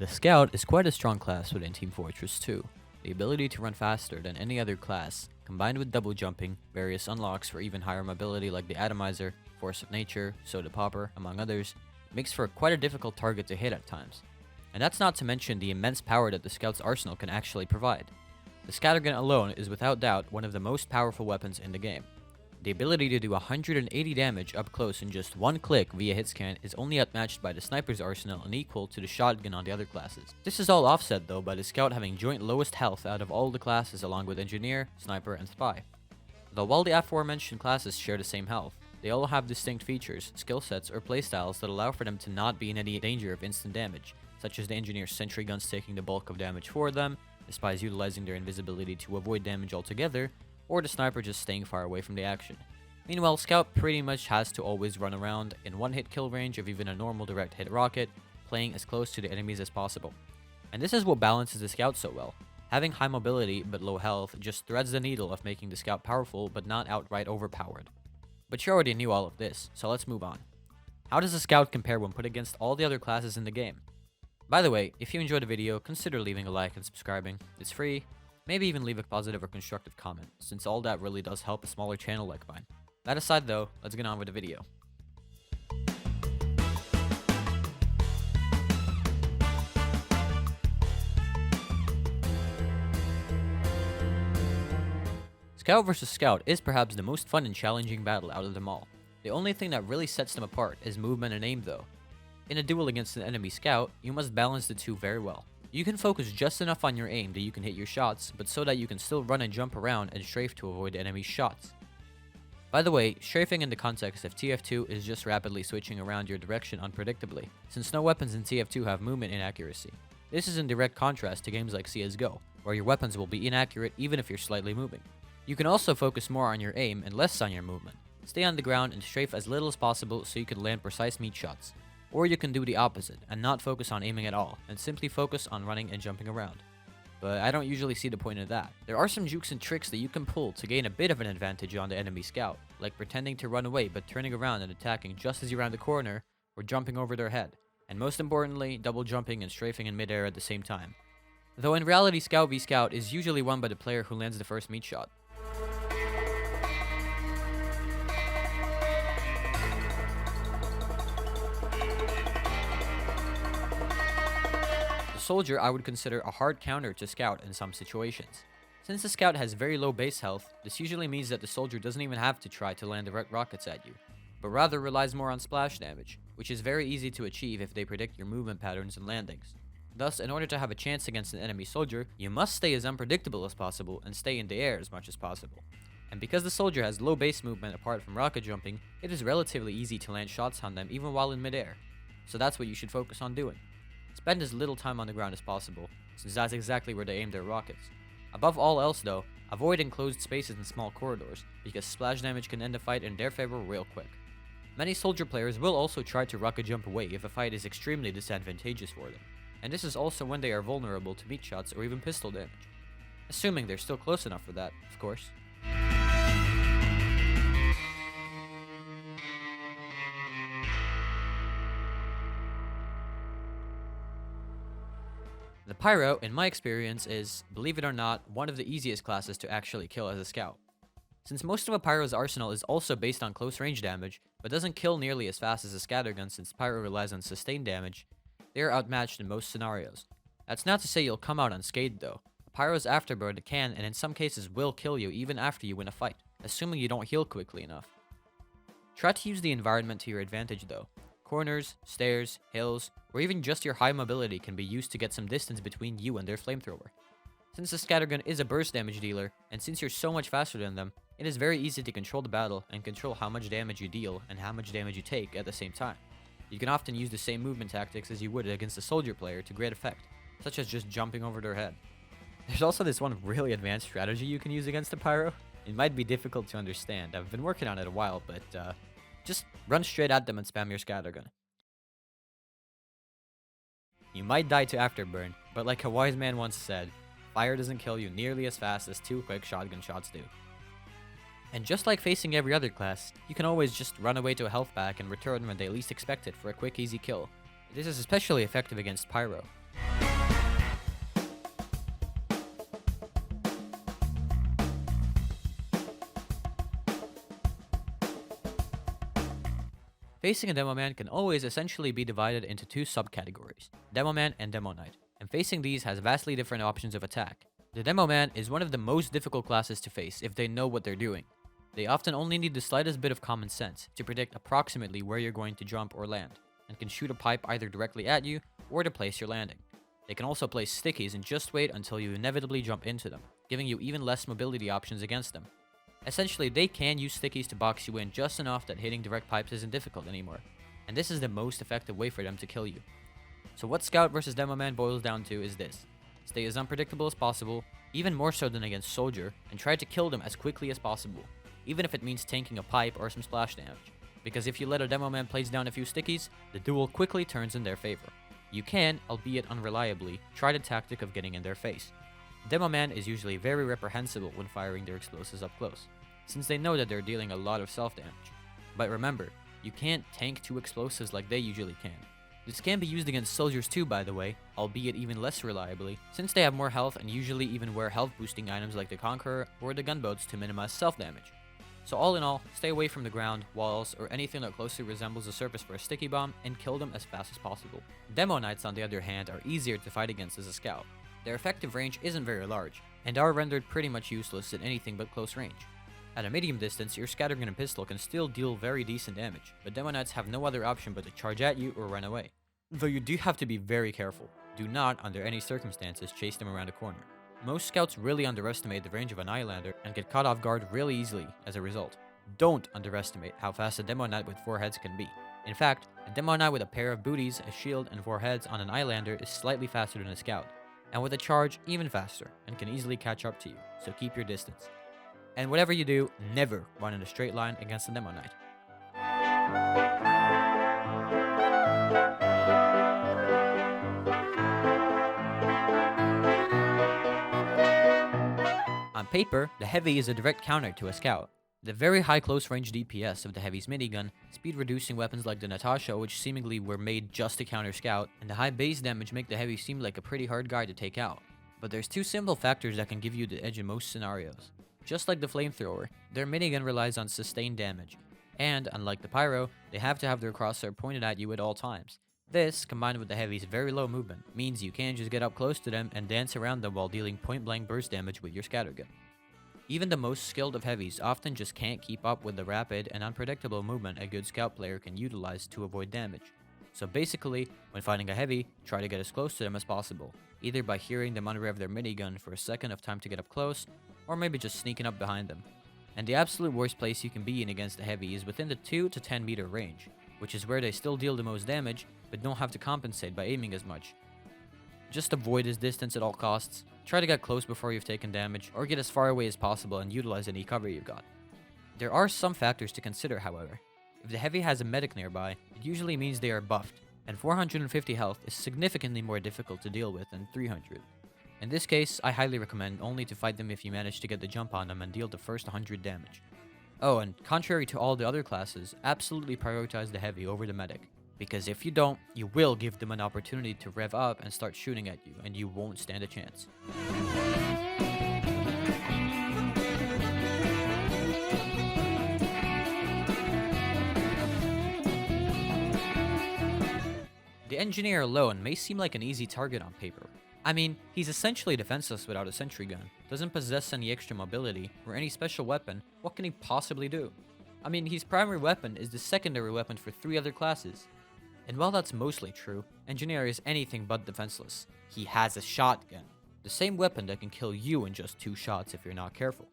The Scout is quite a strong class within Team Fortress 2. The ability to run faster than any other class, combined with double jumping, various unlocks for even higher mobility like the Atomizer, Force of Nature, Soda Popper, among others, makes for quite a difficult target to hit at times. And that's not to mention the immense power that the Scout's arsenal can actually provide. The Scattergun alone is without doubt one of the most powerful weapons in the game. The ability to do 180 damage up close in just one click via hitscan is only outmatched by the Sniper's arsenal and equal to the Shotgun on the other classes. This is all offset though by the Scout having joint lowest health out of all the classes along with Engineer, Sniper, and Spy. Though while the aforementioned classes share the same health, they all have distinct features, skill sets, or playstyles that allow for them to not be in any danger of instant damage, such as the Engineer's sentry guns taking the bulk of damage for them, the Spies utilizing their invisibility to avoid damage altogether, or the Sniper just staying far away from the action. Meanwhile, Scout pretty much has to always run around in one hit kill range of even a normal direct hit rocket, playing as close to the enemies as possible. And this is what balances the Scout so well. Having high mobility but low health just threads the needle of making the Scout powerful but not outright overpowered. But you already knew all of this, so let's move on. How does the Scout compare when put against all the other classes in the game? By the way, if you enjoyed the video, consider leaving a like and subscribing. It's free. Maybe even leave a positive or constructive comment, since all that really does help a smaller channel like mine. That aside though, let's get on with the video. Scout vs Scout is perhaps the most fun and challenging battle out of them all. The only thing that really sets them apart is movement and aim though. In a duel against an enemy Scout, you must balance the two very well. You can focus just enough on your aim that you can hit your shots, but so that you can still run and jump around and strafe to avoid the enemy's shots. By the way, strafing in the context of TF2 is just rapidly switching around your direction unpredictably, since no weapons in TF2 have movement inaccuracy. This is in direct contrast to games like CSGO, where your weapons will be inaccurate even if you're slightly moving. You can also focus more on your aim and less on your movement. Stay on the ground and strafe as little as possible so you can land precise meat shots. Or you can do the opposite and not focus on aiming at all, and simply focus on running and jumping around. But I don't usually see the point of that. There are some jukes and tricks that you can pull to gain a bit of an advantage on the enemy Scout, like pretending to run away but turning around and attacking just as you round the corner, or jumping over their head. And most importantly, double jumping and strafing in midair at the same time. Though in reality, Scout v Scout is usually won by the player who lands the first meat shot. Soldier I would consider a hard counter to Scout in some situations. Since the Scout has very low base health, this usually means that the Soldier doesn't even have to try to land direct rockets at you, but rather relies more on splash damage, which is very easy to achieve if they predict your movement patterns and landings. Thus, in order to have a chance against an enemy Soldier, you must stay as unpredictable as possible and stay in the air as much as possible. And because the Soldier has low base movement apart from rocket jumping, it is relatively easy to land shots on them even while in midair. So that's what you should focus on doing. Spend as little time on the ground as possible, since that's exactly where they aim their rockets. Above all else though, avoid enclosed spaces and small corridors, because splash damage can end a fight in their favor real quick. Many Soldier players will also try to rocket jump away if a fight is extremely disadvantageous for them, and this is also when they are vulnerable to meat shots or even pistol damage. Assuming they're still close enough for that, of course. The Pyro, in my experience, is, believe it or not, one of the easiest classes to actually kill as a Scout. Since most of a Pyro's arsenal is also based on close range damage, but doesn't kill nearly as fast as a Scattergun since Pyro relies on sustained damage, they are outmatched in most scenarios. That's not to say you'll come out unscathed though. Pyro's afterburn can and in some cases will kill you even after you win a fight, assuming you don't heal quickly enough. Try to use the environment to your advantage though. Corners, stairs, hills, or even just your high mobility can be used to get some distance between you and their flamethrower. Since the Scattergun is a burst damage dealer, and since you're so much faster than them, it is very easy to control the battle and control how much damage you deal and how much damage you take at the same time. You can often use the same movement tactics as you would against a Soldier player to great effect, such as just jumping over their head. There's also this one really advanced strategy you can use against a Pyro. It might be difficult to understand, I've been working on it a while, but just run straight at them and spam your Scattergun. You might die to afterburn, but like a wise man once said, fire doesn't kill you nearly as fast as 2 quick shotgun shots do. And just like facing every other class, you can always just run away to a health pack and return when they least expect it for a quick easy kill. This is especially effective against Pyro. Facing a Demoman can always essentially be divided into two subcategories, Demoman and Demo Knight, and facing these has vastly different options of attack. The Demoman is one of the most difficult classes to face if they know what they're doing. They often only need the slightest bit of common sense to predict approximately where you're going to jump or land, and can shoot a pipe either directly at you or to place your landing. They can also place stickies and just wait until you inevitably jump into them, giving you even less mobility options against them. Essentially, they can use stickies to box you in just enough that hitting direct pipes isn't difficult anymore, and this is the most effective way for them to kill you. So what Scout versus Demoman boils down to is this: stay as unpredictable as possible, even more so than against Soldier, and try to kill them as quickly as possible, even if it means tanking a pipe or some splash damage, because if you let a Demoman place down a few stickies, the duel quickly turns in their favor. You can, albeit unreliably, try the tactic of getting in their face. Demoman is usually very reprehensible when firing their explosives up close, since they know that they're dealing a lot of self-damage. But remember, you can't tank two explosives like they usually can. This can be used against soldiers too, by the way, albeit even less reliably, since they have more health and usually even wear health boosting items like the Conqueror or the gunboats to minimize self-damage. So all in all, stay away from the ground, walls, or anything that closely resembles a surface for a sticky bomb and kill them as fast as possible. Demo Knights on the other hand are easier to fight against as a scout. Their effective range isn't very large, and are rendered pretty much useless at anything but close range. At a medium distance, your scattergun and pistol can still deal very decent damage, but Demo Knights have no other option but to charge at you or run away. Though you do have to be very careful. Do not, under any circumstances, chase them around a corner. Most scouts really underestimate the range of an Islander and get caught off guard really easily as a result. Don't underestimate how fast a Demo Knight with 4 heads can be. In fact, a Demo Knight with a pair of booties, a shield, and 4 heads on an Islander is slightly faster than a scout, and with a charge, even faster, and can easily catch up to you, so keep your distance. And whatever you do, never run in a straight line against a Demo Knight. On paper, the Heavy is a direct counter to a Scout. The very high close range DPS of the Heavy's minigun, speed reducing weapons like the Natasha, which seemingly were made just to counter Scout, and the high base damage make the Heavy seem like a pretty hard guy to take out. But there's two simple factors that can give you the edge in most scenarios. Just like the Flamethrower, their minigun relies on sustained damage, and unlike the Pyro, they have to have their crosshair pointed at you at all times. This, combined with the Heavy's very low movement, means you can't just get up close to them and dance around them while dealing point-blank burst damage with your scattergun. Even the most skilled of Heavies often just can't keep up with the rapid and unpredictable movement a good Scout player can utilize to avoid damage. So basically, when fighting a Heavy, try to get as close to them as possible, either by hearing them unrev their minigun for a second of time to get up close, or maybe just sneaking up behind them. And the absolute worst place you can be in against a Heavy is within the 2 to 10 meter range, which is where they still deal the most damage, but don't have to compensate by aiming as much. Just avoid this distance at all costs, try to get close before you've taken damage, or get as far away as possible and utilize any cover you've got. There are some factors to consider, however. If the Heavy has a medic nearby, it usually means they are buffed, and 450 health is significantly more difficult to deal with than 300. In this case, I highly recommend only to fight them if you manage to get the jump on them and deal the first 100 damage. Oh, and contrary to all the other classes, absolutely prioritize the Heavy over the medic, because if you don't, you will give them an opportunity to rev up and start shooting at you, and you won't stand a chance. The Engineer alone may seem like an easy target on paper. I mean, he's essentially defenseless without a sentry gun, doesn't possess any extra mobility, or any special weapon. What can he possibly do? I mean, his primary weapon is the secondary weapon for 3 other classes. And while that's mostly true, Engineer is anything but defenseless. He has a shotgun, the same weapon that can kill you in just 2 shots if you're not careful.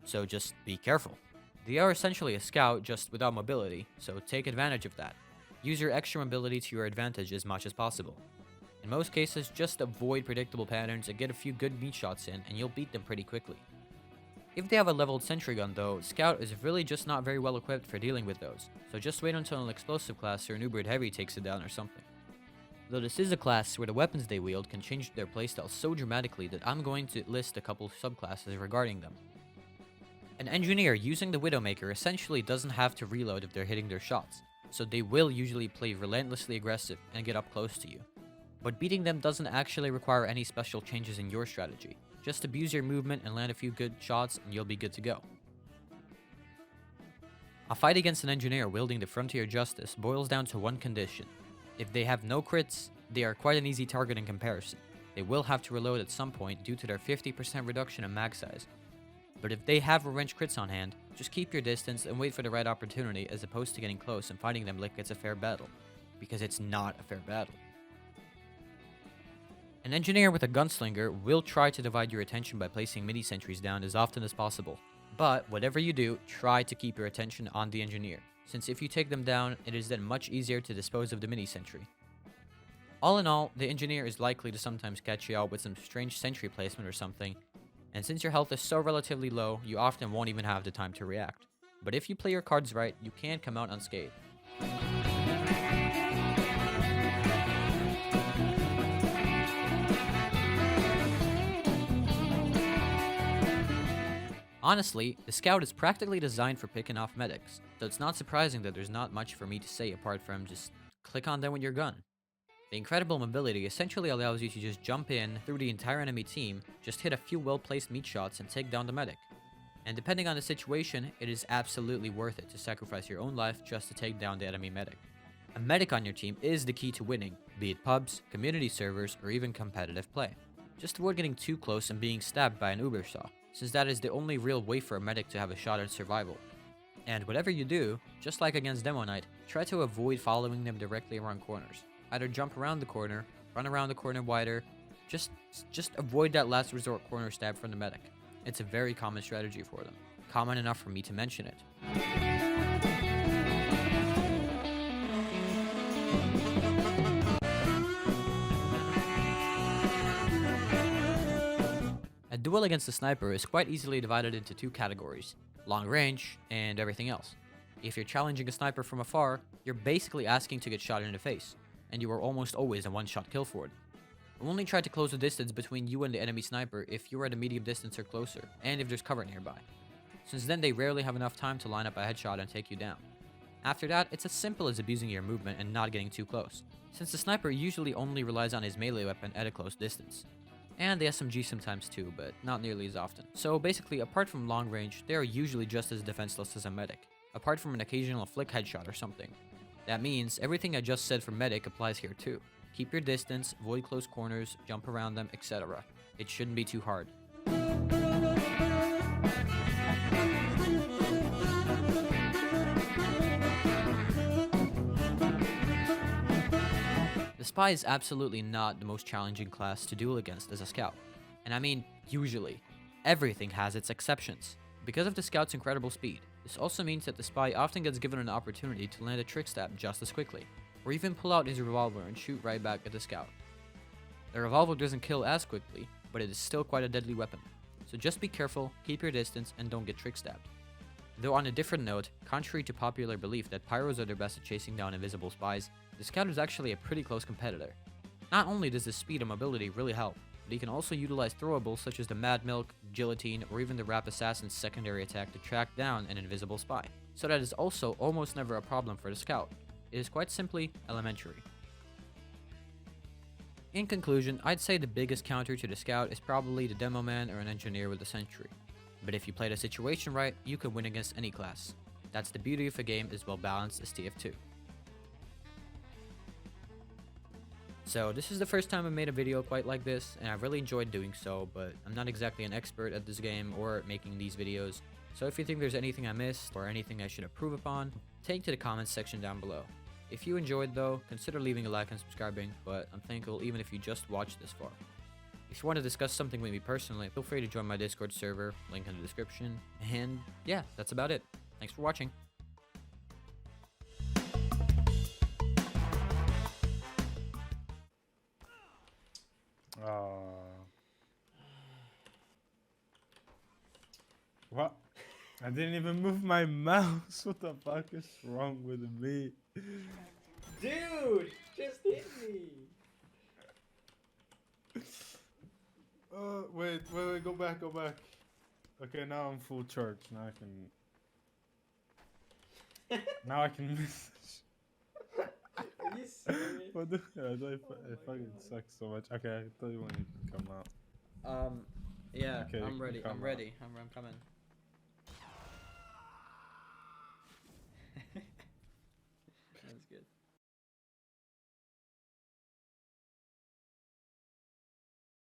So just be careful. They are essentially a scout just without mobility, so take advantage of that. Use your extra mobility to your advantage as much as possible. In most cases, just avoid predictable patterns and get a few good meat shots in, and you'll beat them pretty quickly. If they have a leveled sentry gun though, Scout is really just not very well equipped for dealing with those, so just wait until an explosive class or an Ubered Heavy takes it down or something. Though this is a class where the weapons they wield can change their playstyle so dramatically that I'm going to list a couple subclasses regarding them. An Engineer using the Widowmaker essentially doesn't have to reload if they're hitting their shots, so they will usually play relentlessly aggressive and get up close to you. But beating them doesn't actually require any special changes in your strategy. Just abuse your movement and land a few good shots and you'll be good to go. A fight against an engineer wielding the Frontier Justice boils down to one condition. If they have no crits, they are quite an easy target in comparison. They will have to reload at some point due to their 50% reduction in mag size. But if they have revenge crits on hand, just keep your distance and wait for the right opportunity as opposed to getting close and fighting them like it's a fair battle. Because it's not a fair battle. An engineer with a gunslinger will try to divide your attention by placing mini sentries down as often as possible. But whatever you do, try to keep your attention on the engineer, since if you take them down, it is then much easier to dispose of the mini sentry. All in all, the engineer is likely to sometimes catch you out with some strange sentry placement or something, and since your health is so relatively low, you often won't even have the time to react. But if you play your cards right, you can come out unscathed. Honestly, the Scout is practically designed for picking off medics, so it's not surprising that there's not much for me to say apart from just click on them with your gun. The incredible mobility essentially allows you to just jump in through the entire enemy team, just hit a few well-placed meat shots and take down the medic. And depending on the situation, it is absolutely worth it to sacrifice your own life just to take down the enemy medic. A medic on your team is the key to winning, be it pubs, community servers, or even competitive play. Just avoid getting too close and being stabbed by an Ubersaw, since that is the only real way for a medic to have a shot at survival. And whatever you do, just like against Demoman, try to avoid following them directly around corners. Either jump around the corner, run around the corner wider, just avoid that last resort corner stab from the medic. It's a very common strategy for them. Common enough for me to mention it. A duel against a sniper is quite easily divided into two categories, long range and everything else. If you're challenging a sniper from afar, you're basically asking to get shot in the face, and you are almost always a one-shot kill for it. Only try to close the distance between you and the enemy sniper if you're at a medium distance or closer, and if there's cover nearby, since then they rarely have enough time to line up a headshot and take you down. After that, it's as simple as abusing your movement and not getting too close, since the sniper usually only relies on his melee weapon at a close distance. And the SMG sometimes too, but not nearly as often. So basically, apart from long range, they are usually just as defenseless as a medic, apart from an occasional flick headshot or something. That means everything I just said for medic applies here too. Keep your distance, avoid close corners, jump around them, etc. It shouldn't be too hard. The Spy is absolutely not the most challenging class to duel against as a Scout. And I mean, usually. Everything has its exceptions. Because of the Scout's incredible speed, this also means that the Spy often gets given an opportunity to land a trick stab just as quickly, or even pull out his revolver and shoot right back at the Scout. The revolver doesn't kill as quickly, but it is still quite a deadly weapon, so just be careful, keep your distance, and don't get trick stabbed. Though on a different note, contrary to popular belief that Pyros are the best at chasing down invisible spies, the Scout is actually a pretty close competitor. Not only does his speed and mobility really help, but he can also utilize throwables such as the Mad Milk, Guillotine, or even the Rap Assassin's secondary attack to track down an invisible spy, so that is also almost never a problem for the Scout. It is quite simply elementary. In conclusion, I'd say the biggest counter to the Scout is probably the Demoman or an engineer with a sentry. But if you play the situation right, you can win against any class. That's the beauty of a game as well balanced as TF2. So this is the first time I made a video quite like this, and I really enjoyed doing so, but I'm not exactly an expert at this game or at making these videos. So if you think there's anything I missed or anything I should improve upon, take to the comments section down below. If you enjoyed though, consider leaving a like and subscribing, but I'm thankful even if you just watched this far. If you want to discuss something with me personally, feel free to join my Discord server, link in the description, and yeah, that's about it. Thanks for watching. What? I didn't even move my mouse. What the fuck is wrong with me? Dude, just hit me. Wait, go back. Okay, now I'm full charge. Now I can miss. Are you serious? What the? I my fucking God. sucks so much. Okay, I'll tell you when you can come out. Yeah, Okay, I'm ready. come I'm on. ready. I'm coming. That's good.